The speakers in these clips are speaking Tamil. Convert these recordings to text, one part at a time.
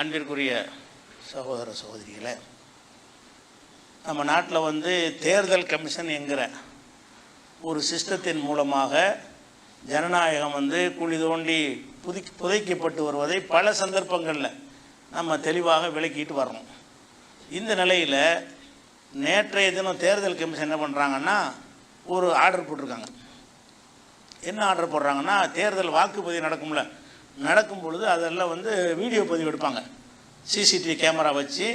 அன்பிற்குரிய சகோதர சகோதரிகளே, நம்ம நாட்டில் தேர்தல் கமிஷன் என்கிற ஒரு சிஸ்டத்தின் மூலமாக ஜனநாயகம் குழி தோண்டி புதைக்கப்பட்டு வருவதை பல சந்தர்ப்பங்களில் நம்ம தெளிவாக விளக்கிட்டு வரணும். இந்த நிலையில் நேற்றைய தினம் தேர்தல் கமிஷன் என்ன பண்ணுறாங்கன்னா, ஒரு ஆர்டர் போட்டிருக்காங்க. என்ன ஆர்டர் போடுறாங்கன்னா, தேர்தல் வாக்குப்பதிவு நடக்கும் பொழுது அதெல்லாம் வீடியோ பதிவு எடுப்பாங்க. சிசிடிவி கேமரா வச்சு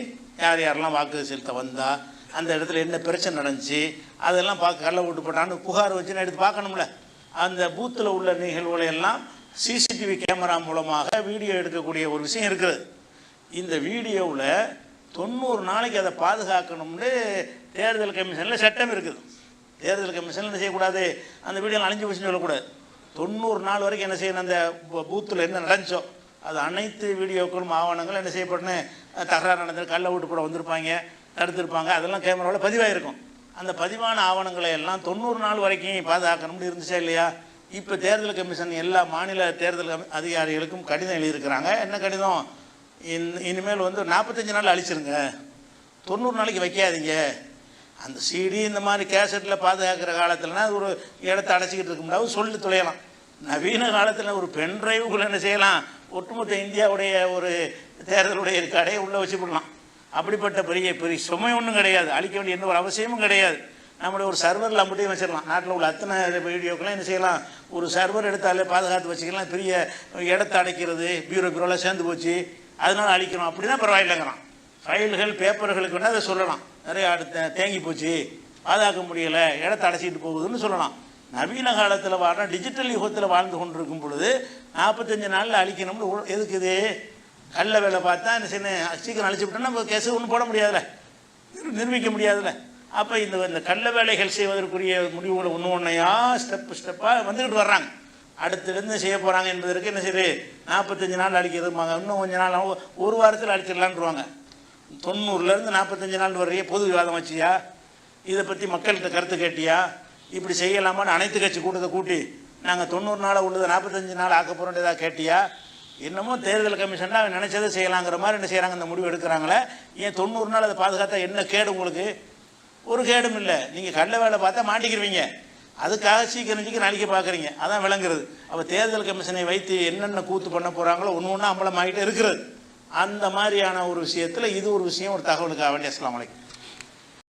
யார் யாரெல்லாம் வாக்கு செலுத்த வந்தால், அந்த இடத்துல என்ன பிரச்சனை நடந்துச்சு, அதெல்லாம் கள்ள ஓட்டு போட்டான்னு புகார் வச்சுன்னு எடுத்து பார்க்கணும்ல. அந்த பூத்தில் உள்ள நிகழ்வுகளை எல்லாம் சிசிடிவி கேமரா மூலமாக வீடியோ எடுக்கக்கூடிய ஒரு விஷயம் இருக்குது. இந்த வீடியோவில் 90 நாளைக்கு அதை பாதுகாக்கணும்னு தேர்தல் கமிஷனில் சட்டம் இருக்குது. தேர்தல் கமிஷனில் என்ன செய்யக்கூடாது, அந்த வீடியோ அழிஞ்சு போச்சுன்னு சொல்லக்கூடாது. 90 நாள் வரைக்கும் என்ன செய்யணும், அந்த பூத்தில் என்ன நடந்துச்சோ அது அனைத்து வீடியோக்களும் ஆவணங்கள் என்ன செய்யப்படணும், தகராறு நடந்து கள்ள ஓட்டு கூட வந்திருப்பாங்க, தடுத்திருப்பாங்க, அதெல்லாம் கேமராவில் பதிவாயிருக்கும். அந்த பதிவான ஆவணங்களை எல்லாம் 90 நாள் வரைக்கும் பாதுகாக்கணும்னு இருந்துச்சா இல்லையா? இப்போ தேர்தல் கமிஷன் எல்லா மாநில தேர்தல் அதிகாரிகளுக்கும் கடிதம் எழுதியிருக்கிறாங்க. என்ன கடிதம்? இனிமேல் 45 நாள் அழிச்சிருங்க, 90 நாளைக்கு வைக்காதீங்க. அந்த சிடி இந்த மாதிரி கேசட்டில் பாதுகாக்கிற காலத்தில்னா ஒரு இடத்த அடைச்சிக்கிட்டு இருக்க முடியாது, சொல்லி தொலையலாம். நவீன காலத்தில் ஒரு பென் டிரைவுக்குள்ளே என்ன செய்யலாம், ஒட்டுமொத்த இந்தியாவுடைய ஒரு தேர்தலுடைய கடையை உள்ளே வச்சுக்கிடலாம். அப்படிப்பட்ட பெரிய சுமை ஒன்றும் கிடையாது, அழிக்க வேண்டிய எந்த ஒரு அவசியமும் கிடையாது. நம்மளுடைய ஒரு சர்வரில் அப்படியே வச்சிடலாம். நாட்டில் உள்ள அத்தனை வீடியோக்கெல்லாம் என்ன செய்யலாம், ஒரு சர்வர் எடுத்தாலே பாதுகாத்து வச்சுக்கலாம். பெரிய இடத்த அடைக்கிறது, பீரோலாம் சேர்ந்து போச்சு அதனால அழிக்கணும் அப்படின்னா பரவாயில்லைங்கிறான். ஃபைல்கள் பேப்பர்களுக்கு வேணால் அதை சொல்லலாம், நிறைய தேங்கி போச்சு பாதுகாக்க முடியலை, இடத்த அடைச்சிட்டு போகுதுன்னு சொல்லலாம். நவீன காலத்தில் வாழ்ற டிஜிட்டல் யுகத்தில் வாழ்ந்து கொண்டிருக்கும் பொழுது 45 நாளில் அழிக்கணும்னு எதுக்கு? இது கள்ள வேலை பார்த்தா என்ன செய்யணும், சீக்கிரம் அழிச்சு விட்டோம்னா நம்ம கேஸு ஒன்றும் போட முடியாதுல்ல, நிரூபிக்க முடியாதுல்ல. அப்போ இந்த கள்ள வேலைகள் செய்வதற்குரிய முடிவுகளை ஒன்றையா ஸ்டெப்பாக வந்துக்கிட்டு வர்றாங்க. அடுத்திருந்து செய்ய போகிறாங்க என்பதற்கு என்ன செய்யுது, 45 நாள் அழிக்கிறதுமாங்க, இன்னும் கொஞ்சம் நாள் ஒரு வாரத்தில் அழிச்சிடலான்ருவாங்க. 90லேருந்து 45 நாள் வரைய பொது விவாதம் வச்சியா, இதை பற்றி மக்கள்கிட்ட கருத்து கேட்டியா, இப்படி செய்யலாமான்னு அனைத்து கட்சி கூட்டத்தை கூட்டி நாங்கள் 90 நாளாக உள்ளதை 45 நாள் ஆக்க போகிறோம் ஏதாவது கேட்டியா? என்னமோ தேர்தல் கமிஷன் அவன் நினைச்சதை செய்யலாங்கிற மாதிரி என்ன செய்கிறாங்க, அந்த முடிவு எடுக்கிறாங்களே. ஏன் 90 நாள் அதை பாதுகாத்தா என்ன கேடு உங்களுக்கு? ஒரு கேடும் இல்லை. நீங்கள் கள்ள வேலை பார்த்தா மாட்டிக்கிருவீங்க, அதுக்காக சீக்கிரம் அழிக்க பார்க்குறீங்க, அதான் விளங்குறது. அப்போ தேர்தல் கமிஷனை வைத்து என்னென்ன கூத்து பண்ண போகிறாங்களோ ஒன்று ஒன்றா அம்பலமாகிட்டே இருக்கிறது. அந்த மாதிரியான ஒரு விஷயத்தில் இது ஒரு விஷயம், ஒரு தகவலுக்காக வேண்டிய. அஸ்ஸலாமு அலைக்கும்.